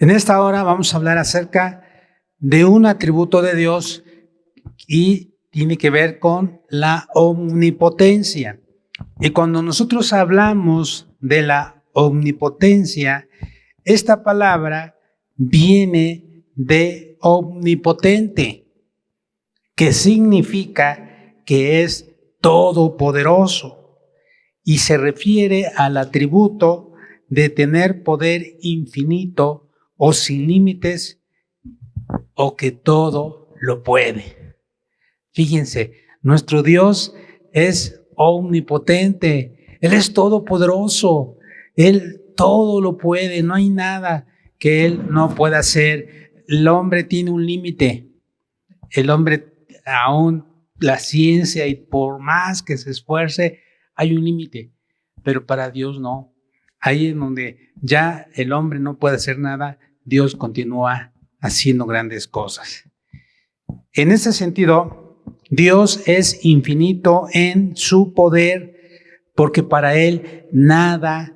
En esta hora vamos a hablar acerca de un atributo de Dios y tiene que ver con la omnipotencia. Y cuando nosotros hablamos de la omnipotencia, esta palabra viene de omnipotente, que significa que es todopoderoso y se refiere al atributo de tener poder infinito o sin límites o que todo lo puede. Fíjense, nuestro Dios es omnipotente, Él es todopoderoso, Él todo lo puede, no hay nada que Él no pueda hacer. El hombre tiene un límite, el hombre aún la ciencia y por más que se esfuerce, hay un límite, pero para Dios no. Ahí en donde ya el hombre no puede hacer nada, Dios continúa haciendo grandes cosas. En ese sentido, Dios es infinito en su poder, porque para Él nada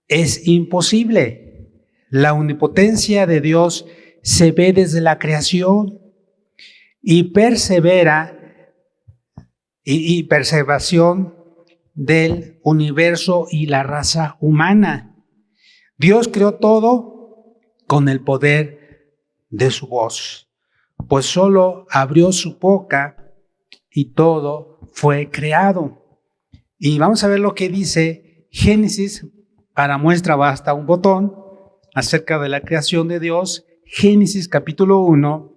es imposible. La omnipotencia de Dios se ve desde la creación y preservación del universo y la raza humana. Dios creó todo con el poder de su voz, pues solo abrió su boca y todo fue creado. Y vamos a ver lo que dice Génesis, para muestra basta un botón, acerca de la creación de Dios. Génesis capítulo 1,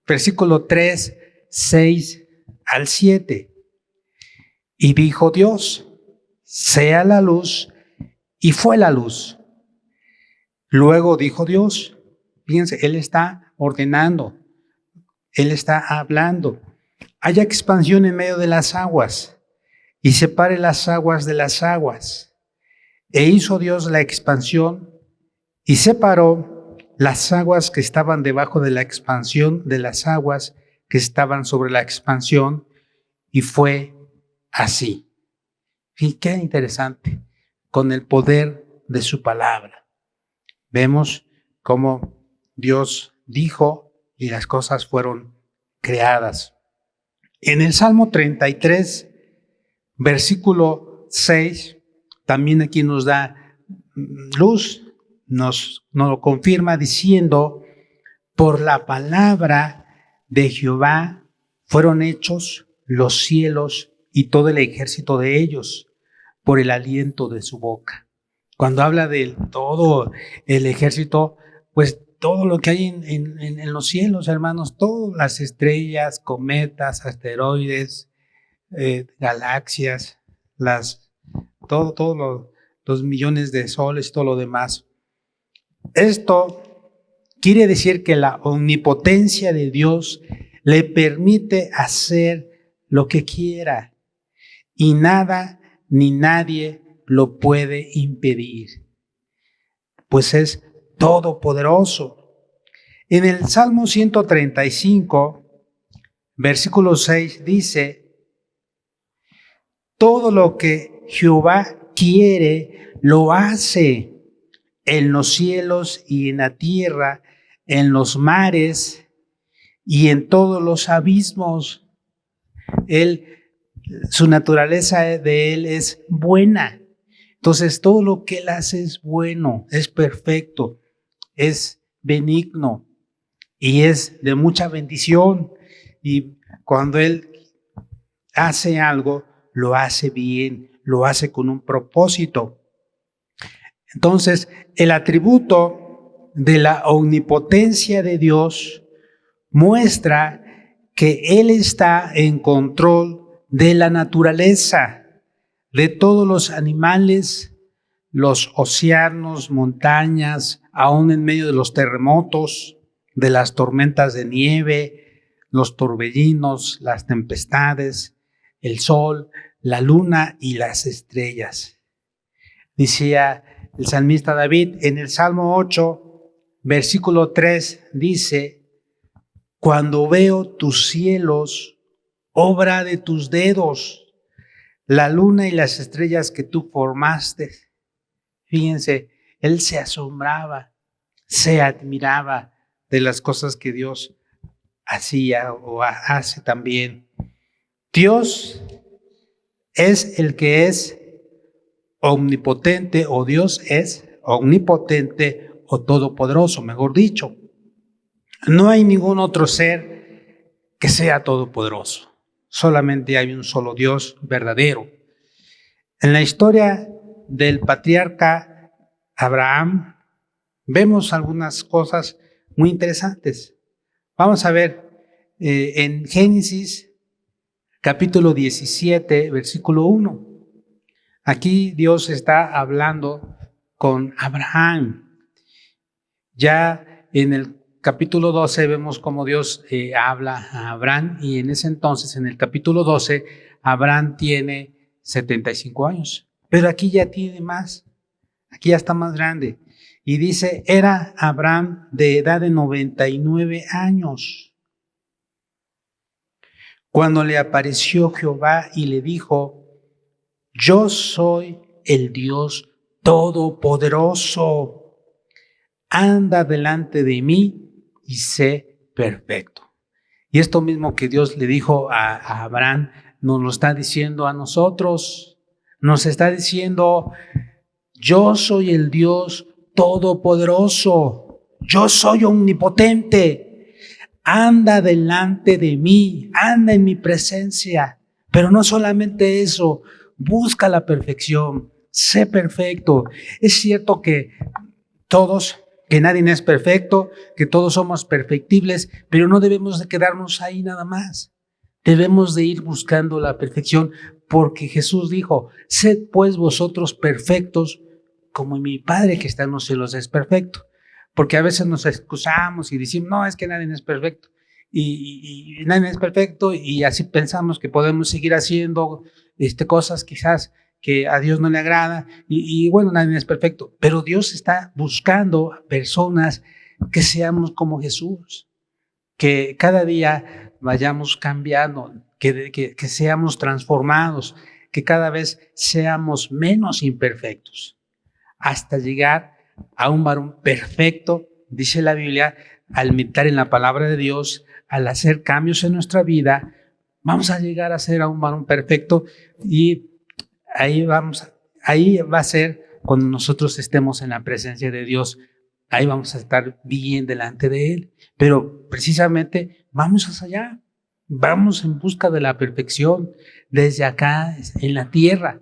versículo 3, 6 al 7. Y dijo Dios, sea la luz, y fue la luz. Luego dijo Dios, fíjense, Él está ordenando, Él está hablando. Haya expansión en medio de las aguas, y separe las aguas de las aguas. E hizo Dios la expansión, y separó las aguas que estaban debajo de la expansión de las aguas que estaban sobre la expansión, y fue así. Y qué interesante, con el poder de su palabra. Vemos cómo Dios dijo y las cosas fueron creadas. En el Salmo 33, versículo 6, también aquí nos da luz, nos lo confirma diciendo, por la palabra de Jehová fueron hechos los cielos y todo el ejército de ellos, por el aliento de su boca. Cuando habla de todo el ejército, pues todo lo que hay en los cielos, hermanos, todas las estrellas, cometas, asteroides, galaxias, todos los millones de soles y todo lo demás. Esto quiere decir que la omnipotencia de Dios le permite hacer lo que quiera y nada ni nadie lo puede impedir, pues es todopoderoso. En el Salmo 135, versículo 6 dice, todo lo que Jehová quiere, lo hace en los cielos y en la tierra, en los mares y en todos los abismos. Su naturaleza de Él es buena. Entonces, todo lo que Él hace es bueno, es perfecto, es benigno y es de mucha bendición. Y cuando Él hace algo, lo hace bien, lo hace con un propósito. Entonces, el atributo de la omnipotencia de Dios muestra que Él está en control de la naturaleza, de todos los animales, los océanos, montañas, aún en medio de los terremotos, de las tormentas de nieve, los torbellinos, las tempestades, el sol, la luna y las estrellas. Decía el salmista David en el Salmo 8, versículo 3, dice, cuando veo tus cielos, obra de tus dedos, la luna y las estrellas que tú formaste. Fíjense, él se asombraba se admiraba de las cosas que Dios hacía o hace también. Dios es el que es omnipotente, o Dios es omnipotente o todopoderoso, mejor dicho. No hay ningún otro ser que sea todopoderoso. Solamente hay un solo Dios verdadero. En la historia del patriarca Abraham vemos algunas cosas muy interesantes. Vamos a ver en Génesis capítulo 17, versículo 1. Aquí Dios está hablando con Abraham. Ya en el capítulo 12 vemos cómo Dios habla a Abraham, y en ese entonces, en el capítulo 12, Abraham tiene 75 años. Pero aquí ya tiene más, aquí ya está más grande. Y dice, era Abraham de edad de 99 años cuando le apareció Jehová y le dijo, yo soy el Dios todopoderoso, anda delante de mí y sé perfecto. Y esto mismo que Dios le dijo a Abraham, nos lo está diciendo a nosotros. Nos está diciendo, yo soy el Dios todopoderoso, yo soy omnipotente. Anda delante de mí, anda en mi presencia. Pero no solamente eso, busca la perfección, sé perfecto. Es cierto que nadie es perfecto, que todos somos perfectibles, pero no debemos de quedarnos ahí nada más. Debemos de ir buscando la perfección, porque Jesús dijo, sed pues vosotros perfectos, como mi Padre que está en los cielos es perfecto. Porque a veces nos excusamos y decimos, no, es que nadie es perfecto. Y nadie es perfecto, y así pensamos que podemos seguir haciendo cosas quizás que a Dios no le agrada, y bueno, nadie es perfecto. Pero Dios está buscando personas que seamos como Jesús, que cada día vayamos cambiando, que seamos transformados, que cada vez seamos menos imperfectos, hasta llegar a un varón perfecto, dice la Biblia. Al meditar en la palabra de Dios, al hacer cambios en nuestra vida, vamos a llegar a ser a un varón perfecto, y ahí va a ser cuando nosotros estemos en la presencia de Dios. Ahí vamos a estar bien delante de Él. Pero precisamente vamos hacia allá, vamos en busca de la perfección. Desde acá en la tierra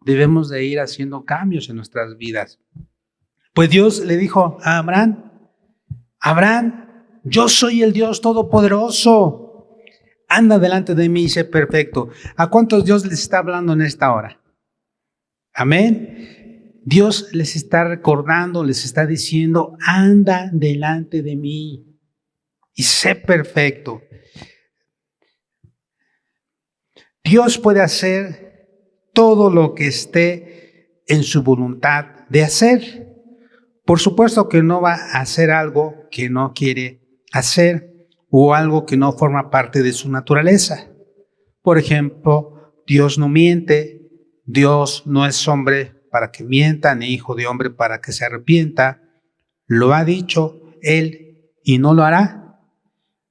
debemos de ir haciendo cambios en nuestras vidas. Pues Dios le dijo a Abraham, Abraham, yo soy el Dios todopoderoso, anda delante de mí y sé perfecto. ¿A cuántos Dios les está hablando en esta hora? Amén. Dios les está recordando, les está diciendo, anda delante de mí y sé perfecto. Dios puede hacer todo lo que esté en su voluntad de hacer. Por supuesto que no va a hacer algo que no quiere hacer o algo que no forma parte de su naturaleza. Por ejemplo, Dios no miente, Dios no es hombre para que mienta, ni hijo de hombre para que se arrepienta. Lo ha dicho Él y no lo hará.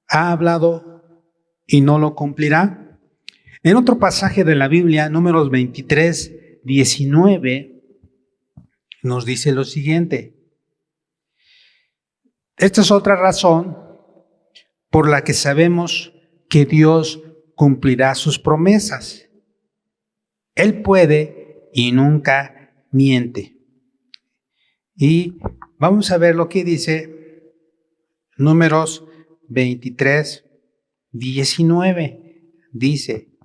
Ha hablado y no lo cumplirá. En otro pasaje de la Biblia, Números 23, 19, nos dice lo siguiente. Esta es otra razón por la que sabemos que Dios cumplirá sus promesas. Él puede y nunca miente. Y vamos a ver lo que dice Números 23, 19. Dice,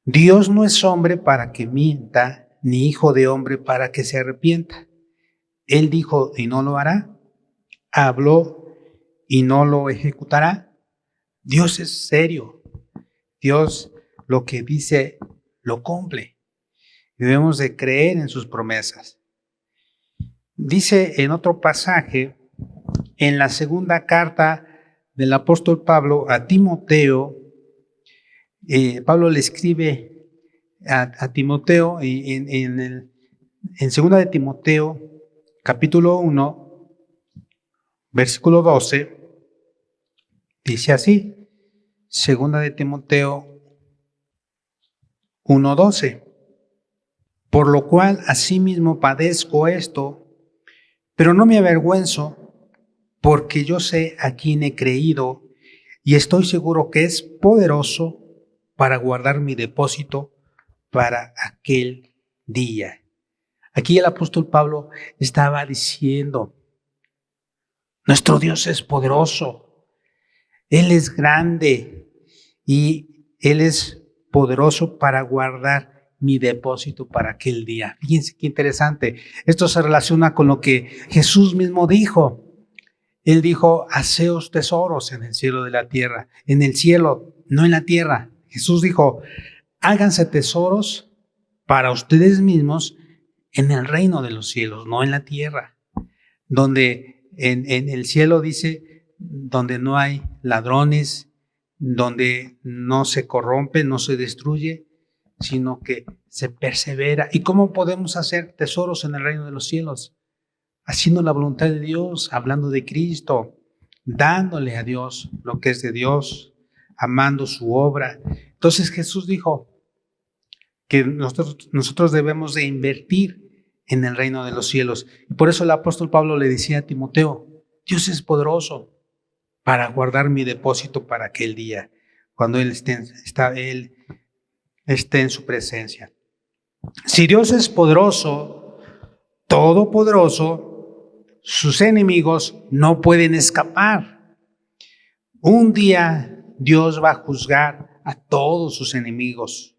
Dios no es hombre para que mienta, ni hijo de hombre para que se arrepienta. Él dijo y no lo hará. Habló y no lo ejecutará. Dios es serio. Dios lo que dice lo cumple. Debemos de creer en sus promesas. Dice en otro pasaje, en la segunda carta del apóstol Pablo a Timoteo, Pablo le escribe a Timoteo en segunda de Timoteo, capítulo 1, versículo 12, dice así, segunda de Timoteo 1:12. Por lo cual asimismo padezco esto, pero no me avergüenzo, porque yo sé a quién he creído y estoy seguro que es poderoso para guardar mi depósito para aquel día. Aquí el apóstol Pablo estaba diciendo, nuestro Dios es poderoso, Él es grande y Él es poderoso para guardar mi depósito para aquel día. Fíjense qué interesante. Esto se relaciona con lo que Jesús mismo dijo. Él dijo, haceos tesoros en el cielo de la tierra, en el cielo, no en la tierra. Jesús dijo, háganse tesoros para ustedes mismos en el reino de los cielos, no en la tierra. Donde en el cielo dice, donde no hay ladrones, donde no se corrompe, no se destruye, sino que se persevera. ¿Y cómo podemos hacer tesoros en el reino de los cielos? Haciendo la voluntad de Dios, hablando de Cristo, dándole a Dios lo que es de Dios, amando su obra. Entonces Jesús dijo que nosotros debemos de invertir en el reino de los cielos. Y por eso el apóstol Pablo le decía a Timoteo, Dios es poderoso para guardar mi depósito para aquel día, cuando Él esté en su presencia. Si Dios es poderoso, todopoderoso, sus enemigos no pueden escapar. Un día Dios va a juzgar a todos sus enemigos.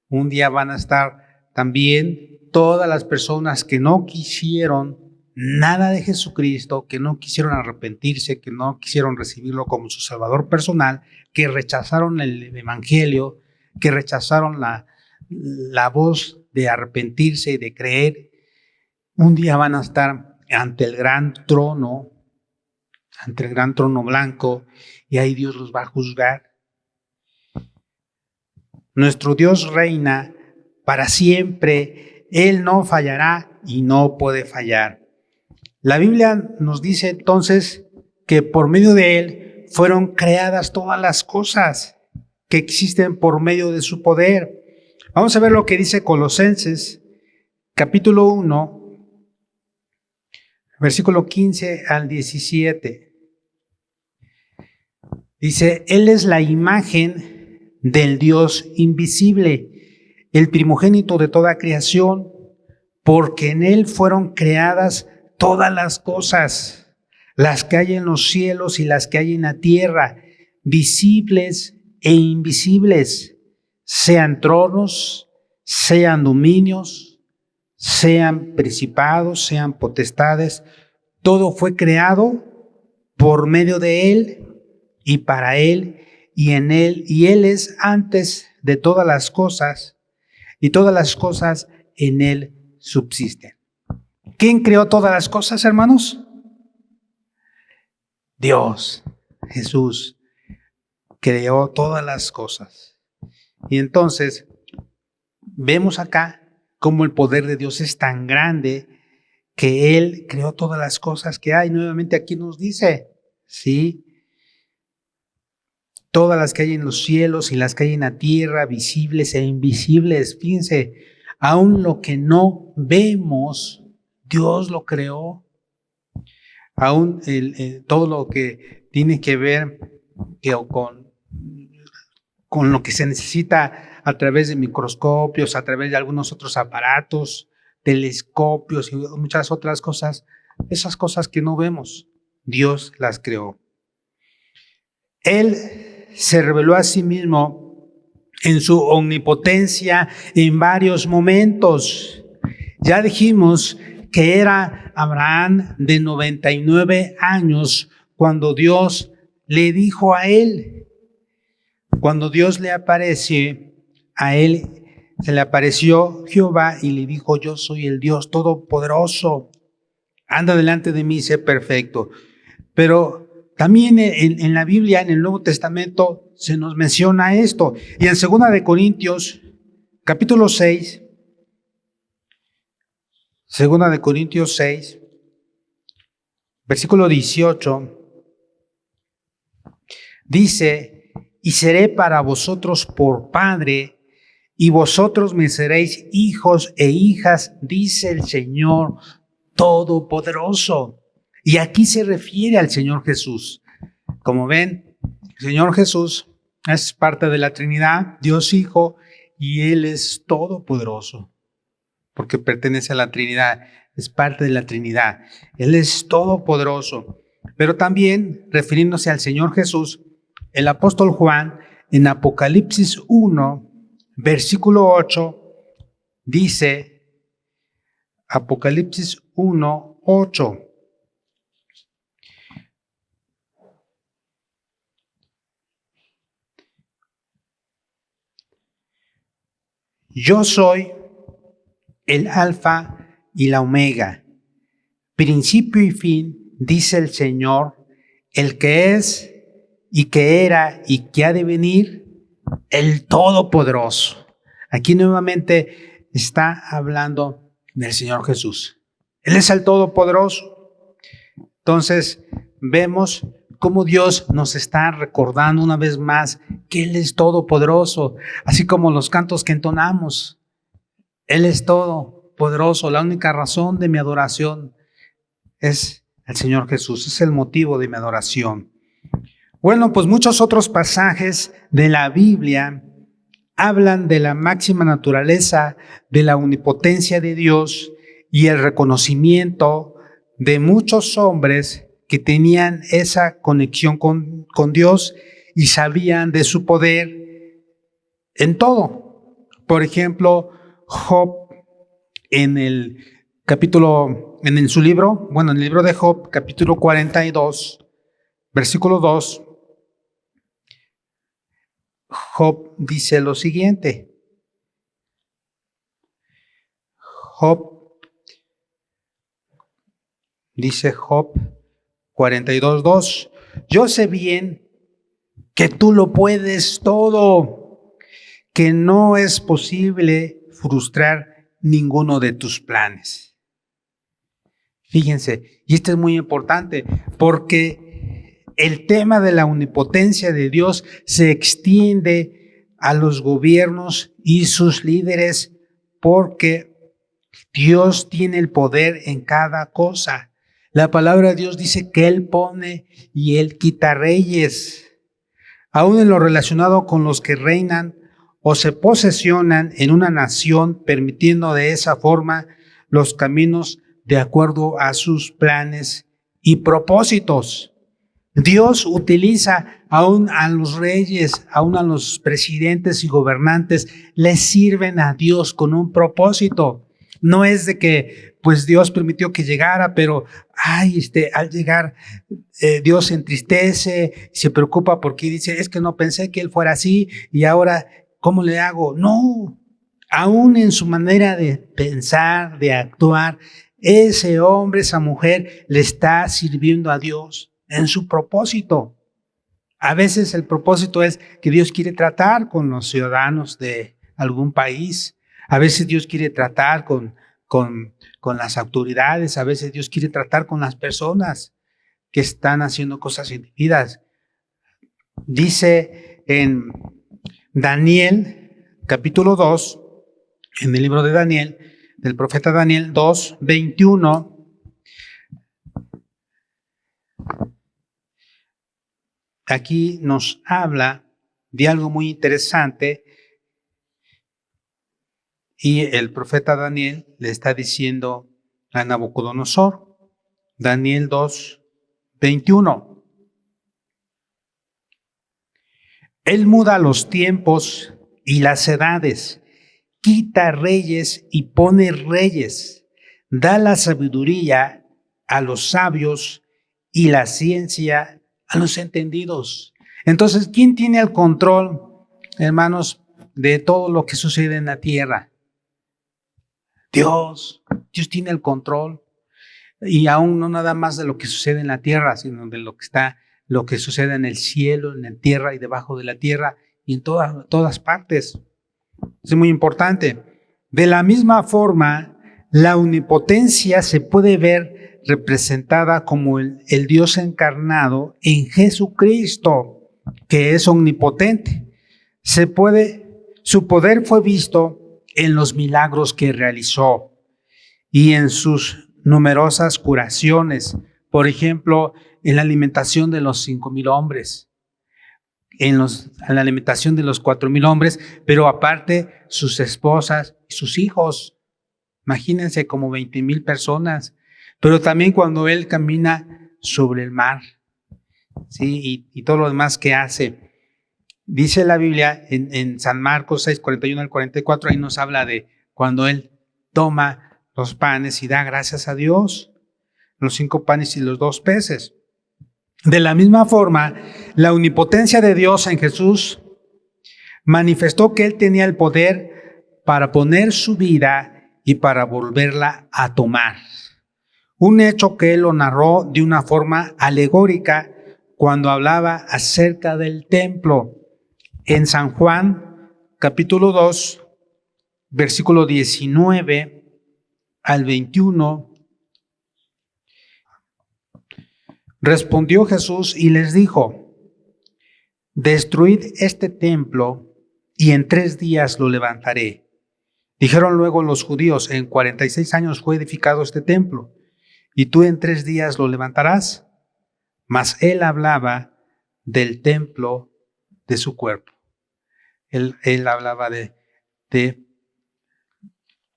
Un día van a estar también todas las personas que no quisieron nada de Jesucristo, que no quisieron arrepentirse, que no quisieron recibirlo como su Salvador personal, que rechazaron el Evangelio, que rechazaron la voz de arrepentirse y de creer. Un día van a estar ante el gran trono blanco, y ahí Dios los va a juzgar. Nuestro Dios reina para siempre, Él no fallará y no puede fallar. La Biblia nos dice entonces que por medio de Él fueron creadas todas las cosas que existen por medio de su poder. Vamos a ver lo que dice Colosenses, capítulo 1, versículo 15 al 17. Dice, Él es la imagen del Dios invisible, el primogénito de toda creación, porque en Él fueron creadas todas las cosas, las que hay en los cielos y las que hay en la tierra, visibles e invisibles, sean tronos, sean dominios, sean principados, sean potestades. Todo fue creado por medio de Él y para Él y en Él, y Él es antes de todas las cosas, y todas las cosas en Él subsisten. ¿Quién creó todas las cosas, hermanos? Dios, Jesús, creó todas las cosas. Y entonces, vemos acá cómo el poder de Dios es tan grande que Él creó todas las cosas que hay. Nuevamente aquí nos dice, ¿sí? Todas las que hay en los cielos y las que hay en la tierra, visibles e invisibles. Fíjense, aún lo que no vemos, Dios lo creó. Aún todo lo que tiene que ver con lo que se necesita a través de microscopios, a través de algunos otros aparatos, telescopios y muchas otras cosas, esas cosas que no vemos, Dios las creó. Él se reveló a sí mismo en su omnipotencia en varios momentos. Ya dijimos que era Abraham de 99 años cuando Dios le dijo a él, cuando Dios le aparece a él, se le apareció Jehová y le dijo, yo soy el Dios Todopoderoso, anda delante de mí y sé perfecto. Pero también en la Biblia, en el Nuevo Testamento, se nos menciona esto. Y en 2 de Corintios, capítulo 6, 2 de Corintios 6, Versículo 18 dice: y seré para vosotros por padre, y vosotros me seréis hijos e hijas, dice el Señor Todopoderoso. Y aquí se refiere al Señor Jesús. Como ven, el Señor Jesús es parte de la Trinidad, Dios Hijo, y Él es todopoderoso, porque pertenece a la Trinidad, es parte de la Trinidad. Él es todopoderoso. Pero también, refiriéndose al Señor Jesús, el apóstol Juan, en Apocalipsis 1, versículo 8, dice, Apocalipsis 1, 8. Yo soy el Alfa y la Omega, principio y fin, dice el Señor, el que es y que era y que ha de venir, el Todopoderoso. Aquí nuevamente está hablando del Señor Jesús. Él es el Todopoderoso. Entonces vemos cómo Dios nos está recordando una vez más que Él es todopoderoso, así como los cantos que entonamos. Él es todopoderoso. La única razón de mi adoración es el Señor Jesús, es el motivo de mi adoración. Bueno, pues muchos otros pasajes de la Biblia hablan de la máxima naturaleza de la omnipotencia de Dios y el reconocimiento de muchos hombres que tenían esa conexión con Dios y sabían de su poder en todo. Por ejemplo, Job en su libro, en el libro de Job, capítulo 42, versículo 2, Job dice lo siguiente. Dice Job 42:2, yo sé bien que tú lo puedes todo, que no es posible frustrar ninguno de tus planes. Fíjense, y esto es muy importante porque el tema de la omnipotencia de Dios se extiende a los gobiernos y sus líderes porque Dios tiene el poder en cada cosa. La palabra de Dios dice que Él pone y Él quita reyes, aún en lo relacionado con los que reinan o se posesionan en una nación, permitiendo de esa forma los caminos de acuerdo a sus planes y propósitos. Dios utiliza aún a los reyes, aún a los presidentes y gobernantes, les sirven a Dios con un propósito. No es de que pues Dios permitió que llegara, pero al llegar Dios se entristece, se preocupa porque dice, es que no pensé que Él fuera así y ahora, ¿cómo le hago? No, aún en su manera de pensar, de actuar, ese hombre, esa mujer le está sirviendo a Dios en su propósito. A veces el propósito es que Dios quiere tratar con los ciudadanos de algún país. A veces Dios quiere tratar con las autoridades. A veces Dios quiere tratar con las personas que están haciendo cosas indebidas. Dice en Daniel, capítulo 2, en el libro de Daniel, del profeta Daniel 2:21, aquí nos habla de algo muy interesante y el profeta Daniel le está diciendo a Nabucodonosor, Daniel 2:21. Él muda los tiempos y las edades, quita reyes y pone reyes, da la sabiduría a los sabios y la ciencia a los entendidos. Entonces, ¿quién tiene el control, hermanos, de todo lo que sucede en la tierra? Dios tiene el control. Y aún no nada más de lo que sucede en la tierra, sino de lo que sucede en el cielo, en la tierra y debajo de la tierra y en todas partes. Es muy importante. De la misma forma, la omnipotencia se puede ver representada como el Dios encarnado en Jesucristo, que es omnipotente. Su poder fue visto en los milagros que realizó y en sus numerosas curaciones. Por ejemplo, en la alimentación de los 5,000 hombres, en la alimentación de los 4,000 hombres, pero aparte sus esposas y sus hijos. Imagínense como 20,000 personas. Pero también cuando Él camina sobre el mar, ¿sí? Y todo lo demás que hace. Dice la Biblia en San Marcos 6, 41 al 44, ahí nos habla de cuando Él toma los panes y da gracias a Dios, los 5 panes y los 2 peces. De la misma forma, la omnipotencia de Dios en Jesús manifestó que Él tenía el poder para poner su vida y para volverla a tomar. Un hecho que Él lo narró de una forma alegórica cuando hablaba acerca del templo. En San Juan, capítulo 2, versículo 19 al 21, respondió Jesús y les dijo: destruid este templo y en 3 días lo levantaré. Dijeron luego los judíos: en 46 años fue edificado este templo, y tú en 3 días lo levantarás. Mas él hablaba del templo de su cuerpo. Él hablaba de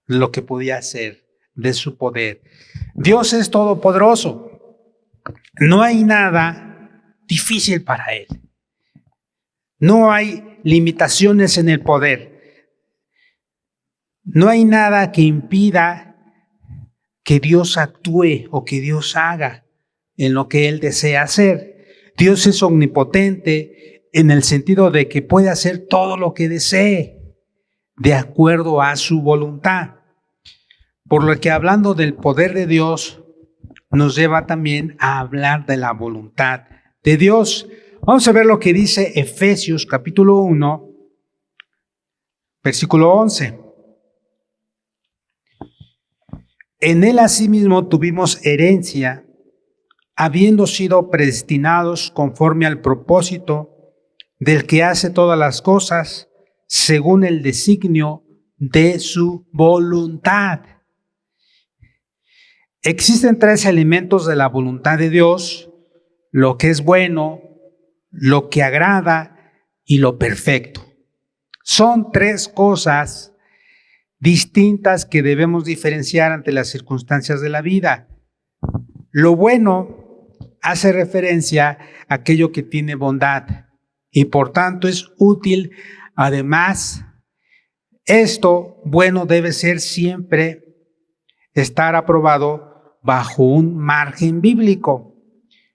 lo que podía hacer, de su poder. Dios es todopoderoso. No hay nada difícil para Él. No hay limitaciones en el poder. No hay nada que impida que Dios actúe o que Dios haga en lo que Él desea hacer. Dios es omnipotente en el sentido de que puede hacer todo lo que desee de acuerdo a su voluntad. Por lo que hablando del poder de Dios, nos lleva también a hablar de la voluntad de Dios. Vamos a ver lo que dice Efesios capítulo 1, versículo 11. En Él asimismo tuvimos herencia, habiendo sido predestinados conforme al propósito del que hace todas las cosas según el designio de su voluntad. Existen 3 elementos de la voluntad de Dios: lo que es bueno, lo que agrada y lo perfecto. Son 3 cosas distintas que debemos diferenciar ante las circunstancias de la vida. Lo bueno hace referencia a aquello que tiene bondad y por tanto es útil. Además, esto bueno debe ser siempre estar aprobado bajo un margen bíblico.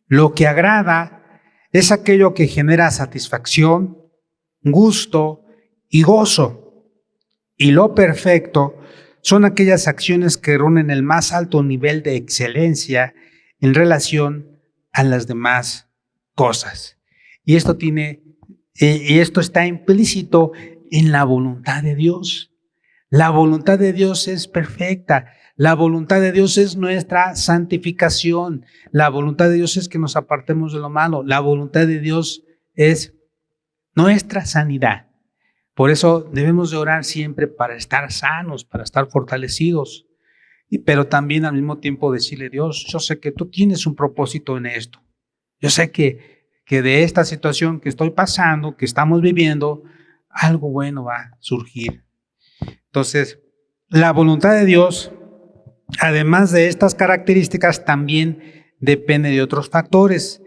Lo que agrada es aquello que genera satisfacción, gusto y gozo. Y lo perfecto son aquellas acciones que reúnen el más alto nivel de excelencia en relación a las demás cosas. Y esto está implícito en la voluntad de Dios. La voluntad de Dios es perfecta. La voluntad de Dios es nuestra santificación. La voluntad de Dios es que nos apartemos de lo malo. La voluntad de Dios es nuestra sanidad. Por eso debemos de orar siempre para estar sanos, para estar fortalecidos. Pero también al mismo tiempo decirle: Dios, yo sé que tú tienes un propósito en esto. Yo sé que de esta situación que estoy pasando, que estamos viviendo, algo bueno va a surgir. Entonces, la voluntad de Dios, además de estas características, también depende de otros factores.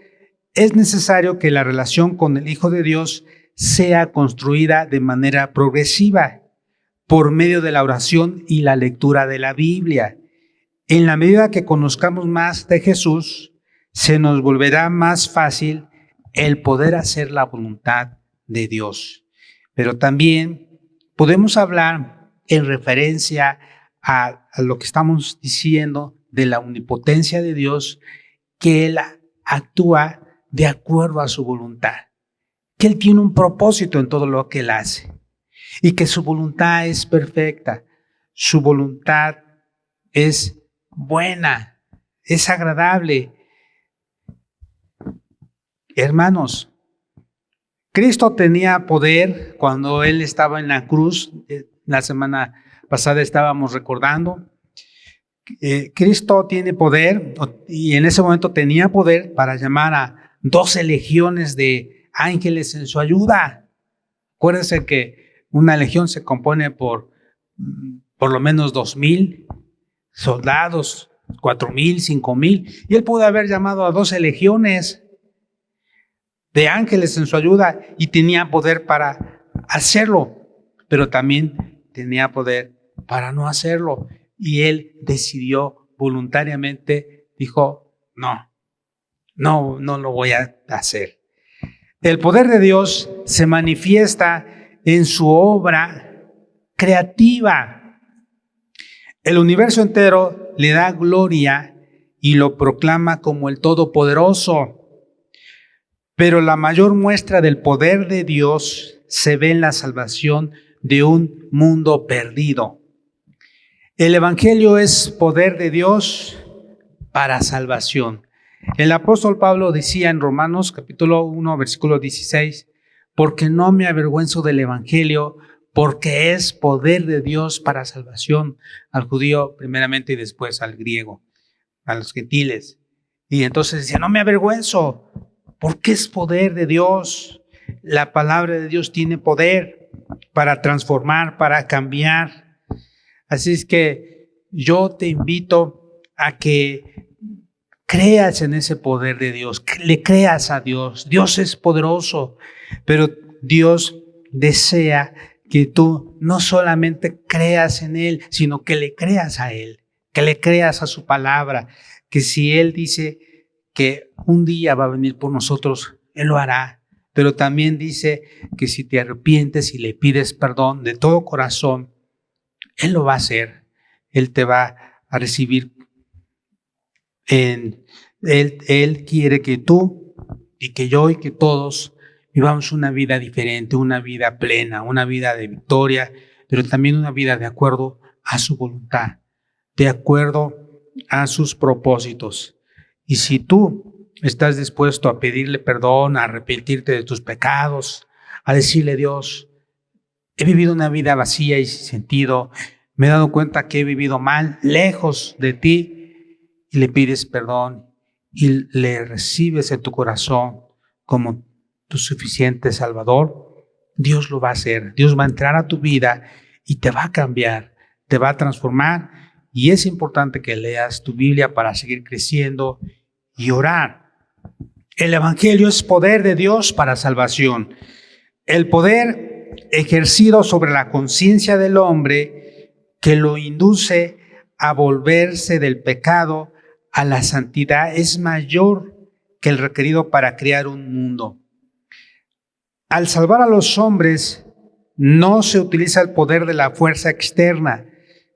Es necesario que la relación con el Hijo de Dios sea construida de manera progresiva por medio de la oración y la lectura de la Biblia. En la medida que conozcamos más de Jesús, se nos volverá más fácil el poder hacer la voluntad de Dios. Pero también podemos hablar en referencia a lo que estamos diciendo de la omnipotencia de Dios, que Él actúa de acuerdo a su voluntad, que Él tiene un propósito en todo lo que Él hace y que su voluntad es perfecta, su voluntad es buena, es agradable. Hermanos, Cristo tenía poder cuando Él estaba en la cruz. La semana pasada estábamos recordando. Cristo tiene poder, y en ese momento tenía poder para llamar a 12 legiones de ángeles en su ayuda. Acuérdense que una legión se compone por lo menos 2,000 soldados, 4,000, 5,000, y Él pudo haber llamado a 12 legiones de ángeles en su ayuda y tenía poder para hacerlo, pero también tenía poder para no hacerlo. Y Él decidió voluntariamente, dijo, no lo voy a hacer. El poder de Dios se manifiesta en su obra creativa. El universo entero le da gloria y lo proclama como el Todopoderoso. Pero la mayor muestra del poder de Dios se ve en la salvación de un mundo perdido. El Evangelio es poder de Dios para salvación. El apóstol Pablo decía en Romanos capítulo 1, versículo 16, porque no me avergüenzo del Evangelio, porque es poder de Dios para salvación al judío primeramente y después al griego, a los gentiles. Y entonces decía, no me avergüenzo, porque es poder de Dios. La palabra de Dios tiene poder para transformar, para cambiar. Así es que yo te invito a que creas en ese poder de Dios, que le creas a Dios. Dios es poderoso, pero Dios desea que tú no solamente creas en Él, sino que le creas a Él, que le creas a su palabra, que si Él dice que un día va a venir por nosotros, Él lo hará. Pero también dice que si te arrepientes y le pides perdón de todo corazón, Él lo va a hacer. Él te va a recibir. Él quiere que tú y que yo y que todos vivamos una vida diferente, una vida plena, una vida de victoria, pero también una vida de acuerdo a su voluntad, de acuerdo a sus propósitos. Y si tú estás dispuesto a pedirle perdón, a arrepentirte de tus pecados, a decirle, Dios, he vivido una vida vacía y sin sentido, me he dado cuenta que he vivido mal, lejos de ti, y le pides perdón y le recibes en tu corazón como tu suficiente Salvador, Dios lo va a hacer. Dios va a entrar a tu vida y te va a cambiar, te va a transformar. Y es importante que leas tu Biblia para seguir creciendo y orar. El Evangelio es poder de Dios para salvación. El poder ejercido sobre la conciencia del hombre que lo induce a volverse del pecado a la santidad es mayor que el requerido para crear un mundo. Al salvar a los hombres, no se utiliza el poder de la fuerza externa,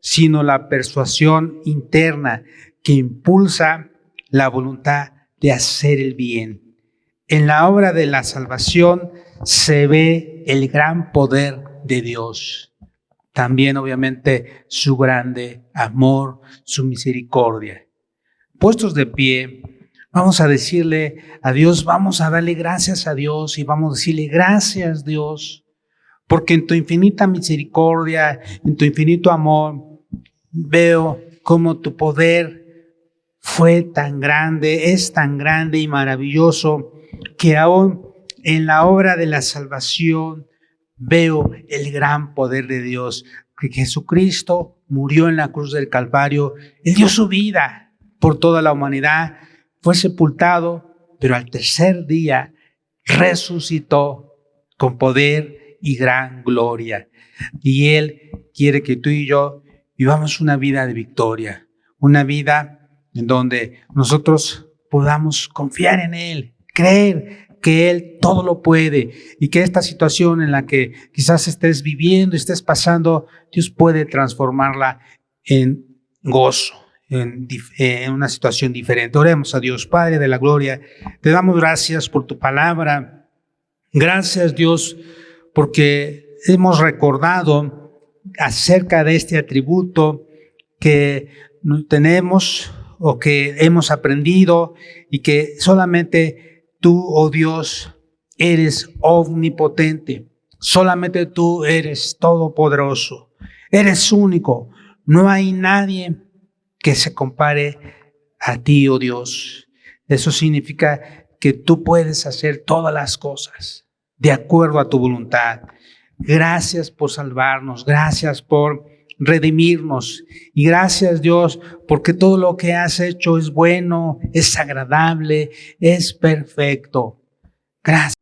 sino la persuasión interna que impulsa la voluntad de hacer el bien. En la obra de la salvación se ve el gran poder de Dios. También, obviamente, su grande amor, su misericordia. Puestos de pie, vamos a decirle a Dios, vamos a darle gracias a Dios y vamos a decirle gracias, Dios, porque en tu infinita misericordia, en tu infinito amor, veo cómo tu poder fue tan grande, es tan grande y maravilloso, que aún en la obra de la salvación veo el gran poder de Dios, que Jesucristo murió en la cruz del Calvario, Él dio su vida por toda la humanidad, fue sepultado, pero al tercer día resucitó con poder y gran gloria. Y Él quiere que tú y yo vivamos una vida de victoria, una vida en donde nosotros podamos confiar en Él, creer que Él todo lo puede y que esta situación en la que quizás estés viviendo, estés pasando, Dios puede transformarla en gozo, en una situación diferente. Oremos a Dios. Padre de la gloria, te damos gracias por tu palabra. Gracias, Dios, porque hemos recordado acerca de este atributo que tenemos o que hemos aprendido y que solamente tú, oh Dios, eres omnipotente. Solamente tú eres todopoderoso. Eres único. No hay nadie que se compare a ti, oh Dios. Eso significa que tú puedes hacer todas las cosas de acuerdo a tu voluntad. Gracias por salvarnos. Gracias por redimirnos. Y gracias, Dios, porque todo lo que has hecho es bueno, es agradable, es perfecto. Gracias.